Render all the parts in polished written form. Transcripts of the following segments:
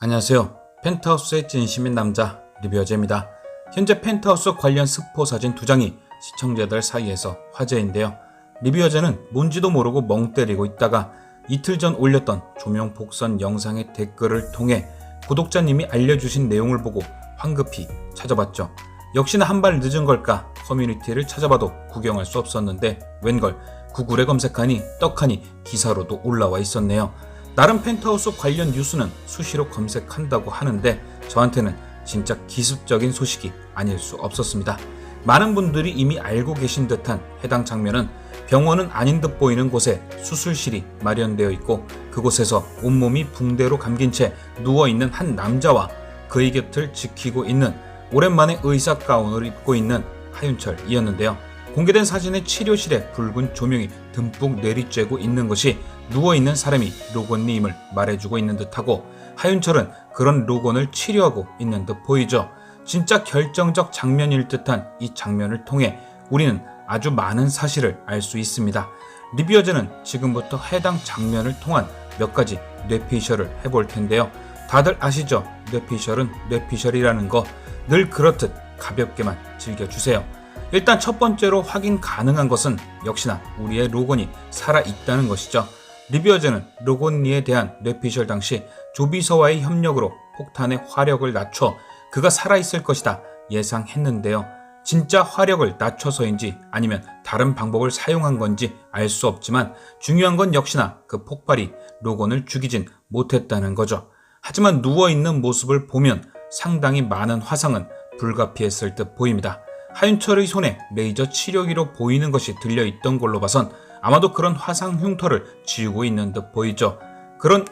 안녕하세요. 펜트하우스의 진심인 남자 리뷰어제입니다. 현재 펜트하우스 관련 스포 사진 2장이 시청자들 사이에서 화제인데요. 리뷰어제는 뭔지도 모르고 멍 때리고 있다가 이틀 전 올렸던 조명 복선 영상의 댓글을 통해 구독자님이 알려주신 내용을 보고 황급히 찾아봤죠. 역시나 한 발 늦은 걸까 커뮤니티를 찾아봐도 구경할 수 없었는데 웬걸 구글에 검색하니 떡하니 기사로도 올라와 있었네요. 나름 펜트하우스 관련 뉴스는 수시로 검색한다고 하는데 저한테는 진짜 기습적인 소식이 아닐 수 없었습니다. 많은 분들이 이미 알고 계신 듯한 해당 장면은 병원은 아닌 듯 보이는 곳에 수술실이 마련되어 있고 그곳에서 온몸이 붕대로 감긴 채 누워있는 한 남자와 그의 곁을 지키고 있는 오랜만에 의사 가운을 입고 있는 하윤철이었는데요. 공개된 사진의 치료실에 붉은 조명이 듬뿍 내리쬐고 있는 것이 누워있는 사람이 로건님을 말해주고 있는 듯하고 하윤철은 그런 로건을 치료하고 있는 듯 보이죠. 진짜 결정적 장면일 듯한 이 장면을 통해 우리는 아주 많은 사실을 알 수 있습니다. 리뷰어제는 지금부터 해당 장면을 통한 몇 가지 뇌피셜을 해볼 텐데요. 다들 아시죠? 뇌피셜은 뇌피셜이라는 거 늘 그렇듯 가볍게만 즐겨주세요. 일단 첫 번째로 확인 가능한 것은 역시나 우리의 로건이 살아있다는 것이죠. 리뷰어제는 로건리에 대한 뇌피셜 당시 조비서와의 협력으로 폭탄의 화력을 낮춰 그가 살아있을 것이다 예상했는데요. 진짜 화력을 낮춰서인지 아니면 다른 방법을 사용한 건지 알 수 없지만 중요한 건 역시나 그 폭발이 로건을 죽이진 못했다는 거죠. 하지만 누워있는 모습을 보면 상당히 많은 화상은 불가피했을 듯 보입니다. 하윤철의 손에 레이저 치료기로 보이는 것이 들려있던 걸로 봐선 아마도 그런 화상 흉터를 지우고 있는 듯 보이죠.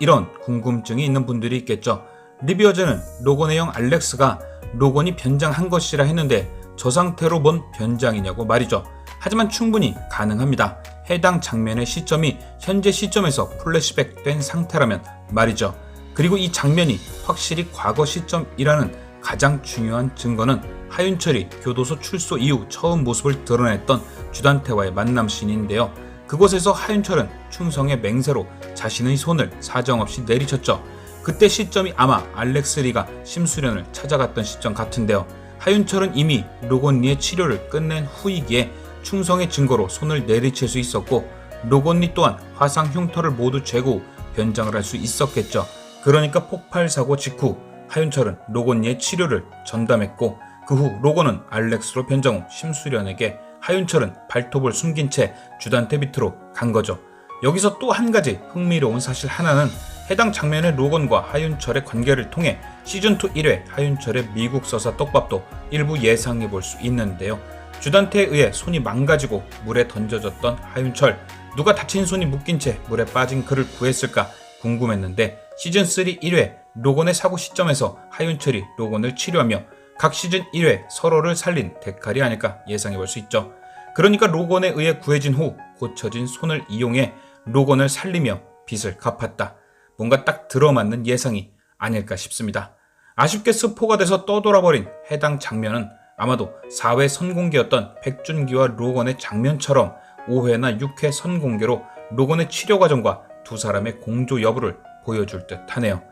이런 궁금증이 있는 분들이 있겠죠. 리뷰어제는 로건의 형 알렉스가 로건이 변장한 것이라 했는데 저 상태로 뭔 변장이냐고 말이죠. 하지만 충분히 가능합니다. 해당 장면의 시점이 현재 시점에서 플래시백 된 상태라면 말이죠. 그리고 이 장면이 확실히 과거 시점이라는 가장 중요한 증거는 하윤철이 교도소 출소 이후 처음 모습을 드러냈던 주단태와의 만남 씬인데요. 그곳에서 하윤철은 충성의 맹세로 자신의 손을 사정없이 내리쳤죠. 그때 시점이 아마 알렉스 리가 심수련을 찾아갔던 시점 같은데요. 하윤철은 이미 로건리의 치료를 끝낸 후이기에 충성의 증거로 손을 내리칠 수 있었고 로건리 또한 화상 흉터를 모두 제거 후 변장을 할 수 있었겠죠. 그러니까 폭발 사고 직후 하윤철은 로건리의 치료를 전담했고 그 후 로건은 알렉스로 변장 후 심수련에게 하윤철은 발톱을 숨긴 채 주단태 밑으로 간 거죠. 여기서 또 한 가지 흥미로운 사실 하나는 해당 장면의 로건과 하윤철의 관계를 통해 시즌2 1회 하윤철의 미국 서사 떡밥도 일부 예상해 볼 수 있는데요. 주단태에 의해 손이 망가지고 물에 던져졌던 하윤철, 누가 다친 손이 묶인 채 물에 빠진 그를 구했을까 궁금했는데 시즌3 1회 로건의 사고 시점에서 하윤철이 로건을 치료하며 각 시즌 1회 서로를 살린 데칼이 아닐까 예상해 볼 수 있죠. 그러니까 로건에 의해 구해진 후 고쳐진 손을 이용해 로건을 살리며 빚을 갚았다. 뭔가 딱 들어맞는 예상이 아닐까 싶습니다. 아쉽게 스포가 돼서 떠돌아버린 해당 장면은 아마도 4회 선공개였던 백준기와 로건의 장면처럼 5회나 6회 선공개로 로건의 치료 과정과 두 사람의 공조 여부를 보여줄 듯 하네요.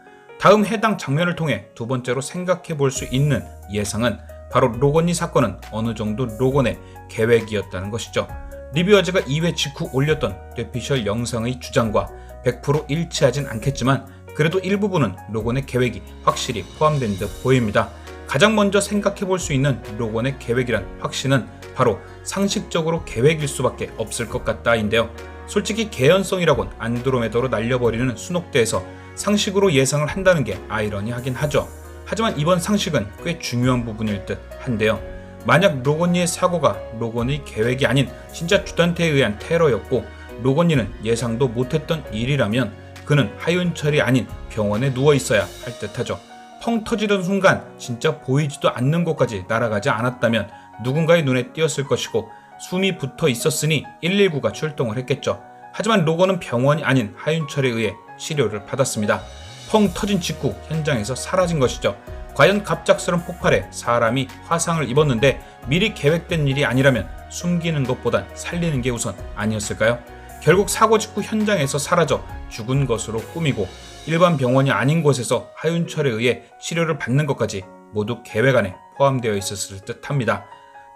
다음 해당 장면을 통해 두 번째로 생각해 볼 수 있는 예상은 바로 로건리 사건은 어느 정도 로건의 계획이었다는 것이죠. 리뷰어제가 2회 직후 올렸던 뇌피셜 영상의 주장과 100% 일치하진 않겠지만 그래도 일부분은 로건의 계획이 확실히 포함된 듯 보입니다. 가장 먼저 생각해 볼 수 있는 로건의 계획이란 확신은 바로 상식적으로 계획일 수밖에 없을 것 같다인데요. 솔직히 개연성이라곤 안드로메다로 날려버리는 순혹대에서 상식으로 예상을 한다는 게 아이러니하긴 하죠. 하지만 이번 상식은 꽤 중요한 부분일 듯 한데요. 만약 로건리의 사고가 로건의 계획이 아닌 진짜 주단태에 의한 테러였고 로건리는 예상도 못했던 일이라면 그는 하윤철이 아닌 병원에 누워있어야 할 듯하죠. 펑 터지던 순간 진짜 보이지도 않는 곳까지 날아가지 않았다면 누군가의 눈에 띄었을 것이고 숨이 붙어 있었으니 119가 출동을 했겠죠. 하지만 로건은 병원이 아닌 하윤철에 의해 치료를 받았습니다. 펑 터진 직후 현장에서 사라진 것이죠. 과연 갑작스런 폭발에 사람이 화상을 입었는데 미리 계획된 일이 아니라면 숨기는 것보단 살리는 게 우선 아니었을까요? 결국 사고 직후 현장에서 사라져 죽은 것으로 꾸미고 일반 병원이 아닌 곳에서 하윤철에 의해 치료를 받는 것까지 모두 계획 안에 포함되어 있었을 듯합니다.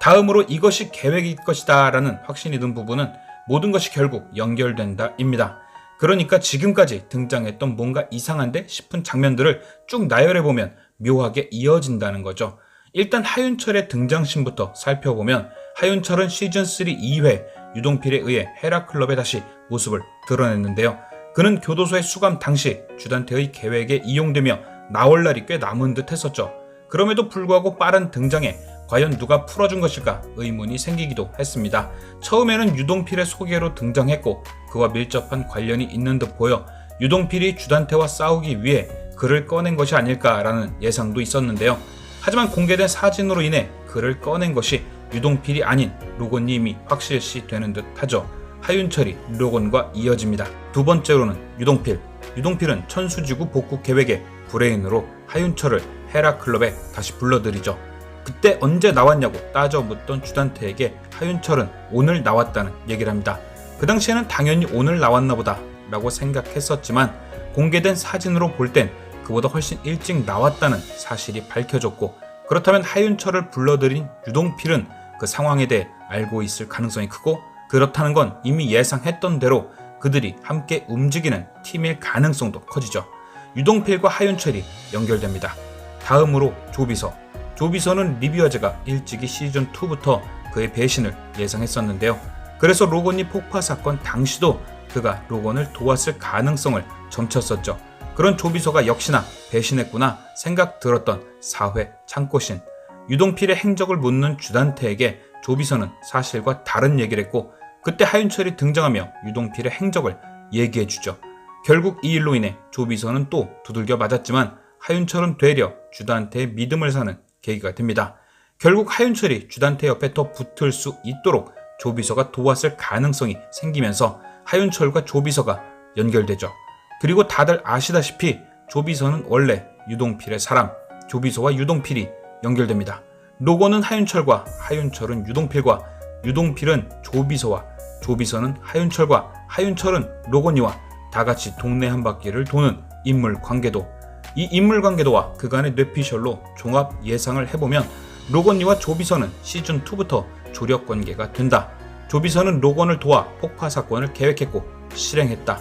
다음으로 이것이 계획일 것이다 라는 확신이 든 부분은 모든 것이 결국 연결된다 입니다. 그러니까 지금까지 등장했던 뭔가 이상한데 싶은 장면들을 쭉 나열해보면 묘하게 이어진다는 거죠. 일단 하윤철의 등장신부터 살펴보면 하윤철은 시즌3 2회 유동필에 의해 헤라클럽에 다시 모습을 드러냈는데요. 그는 교도소에 수감 당시 주단태의 계획에 이용되며 나올 날이 꽤 남은 듯 했었죠. 그럼에도 불구하고 빠른 등장에 과연 누가 풀어준 것일까 의문이 생기기도 했습니다. 처음에는 유동필의 소개로 등장했고 그와 밀접한 관련이 있는 듯 보여 유동필이 주단태와 싸우기 위해 그를 꺼낸 것이 아닐까라는 예상도 있었는데요. 하지만 공개된 사진으로 인해 그를 꺼낸 것이 유동필이 아닌 로건님이 확실시 되는 듯 하죠. 하윤철이 로건과 이어집니다. 두 번째로는 유동필. 유동필은 천수지구 복구 계획의 브레인으로 하윤철을 헤라클럽에 다시 불러들이죠. 그때 언제 나왔냐고 따져 묻던 주단태에게 하윤철은 오늘 나왔다는 얘기를 합니다. 그 당시에는 당연히 오늘 나왔나 보다 라고 생각했었지만 공개된 사진으로 볼 땐 그보다 훨씬 일찍 나왔다는 사실이 밝혀졌고, 그렇다면 하윤철을 불러들인 유동필은 그 상황에 대해 알고 있을 가능성이 크고, 그렇다는 건 이미 예상했던 대로 그들이 함께 움직이는 팀일 가능성도 커지죠. 유동필과 하윤철이 연결됩니다. 다음으로 조비서. 조비서는 리뷰어즈가 일찍이 시즌2부터 그의 배신을 예상했었는데요. 그래서 로건이 폭파 사건 당시도 그가 로건을 도왔을 가능성을 점쳤었죠. 그런 조비서가 역시나 배신했구나 생각 들었던 4회 창고신. 유동필의 행적을 묻는 주단태에게 조비서는 사실과 다른 얘기를 했고, 그때 하윤철이 등장하며 유동필의 행적을 얘기해주죠. 결국 이 일로 인해 조비서는 또 두들겨 맞았지만 하윤철은 되려 주단태의 믿음을 사는 계기가 됩니다. 결국 하윤철이 주단태 옆에 더 붙을 수 있도록 조비서가 도왔을 가능성이 생기면서 하윤철과 조비서가 연결되죠. 그리고 다들 아시다시피 조비서는 원래 유동필의 사람, 조비서와 유동필이 연결됩니다. 로건은 하윤철과 하윤철은 유동필과 유동필은 조비서와 조비서는 하윤철과 하윤철은 로건이와 다같이 동네 한 바퀴를 도는 인물관계도, 이 인물관계도와 그간의 뇌피셜로 종합 예상을 해보면 로건이와 조비서는 시즌2부터 조력관계가 된다. 조비서는 로건을 도와 폭파 사건을 계획했고 실행했다.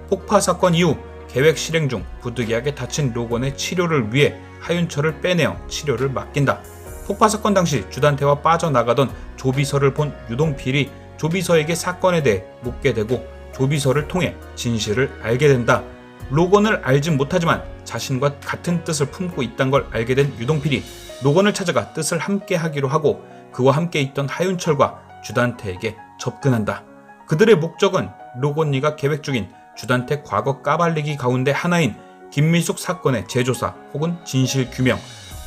폭파 사건 이후 계획 실행 중 부득이하게 다친 로건의 치료를 위해 하윤철을 빼내어 치료를 맡긴다. 폭파 사건 당시 주단태와 빠져나가던 조비서를 본 유동필이 조비서에게 사건에 대해 묻게 되고 조비서를 통해 진실을 알게 된다. 로건을 알진 못하지만 자신과 같은 뜻을 품고 있다는 걸 알게 된 유동필이 로건을 찾아가 뜻을 함께 하기로 하고 그와 함께 있던 하윤철과 주단태에게 접근한다. 그들의 목적은 로건이가 계획 중인 주단태 과거 까발리기 가운데 하나인 김미숙 사건의 재조사 혹은 진실 규명,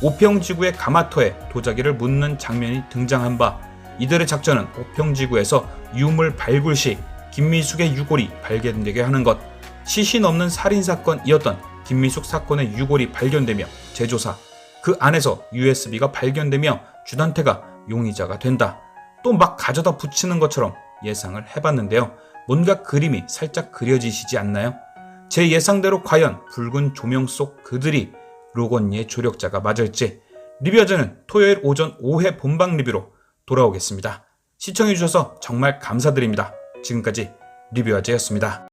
오평지구의 가마터에 도자기를 묻는 장면이 등장한 바, 이들의 작전은 오평지구에서 유물 발굴 시 김미숙의 유골이 발견되게 하는 것, 시신 없는 살인사건이었던 김미숙 사건의 유골이 발견되며 재조사, 그 안에서 USB가 발견되며 주단태가 용의자가 된다. 또 막 가져다 붙이는 것처럼 예상을 해봤는데요. 뭔가 그림이 살짝 그려지시지 않나요? 제 예상대로 과연 붉은 조명 속 그들이 로건이의 조력자가 맞을지, 리뷰어즈는 토요일 오전 5회 본방 리뷰로 돌아오겠습니다. 시청해주셔서 정말 감사드립니다. 지금까지 리뷰어즈였습니다.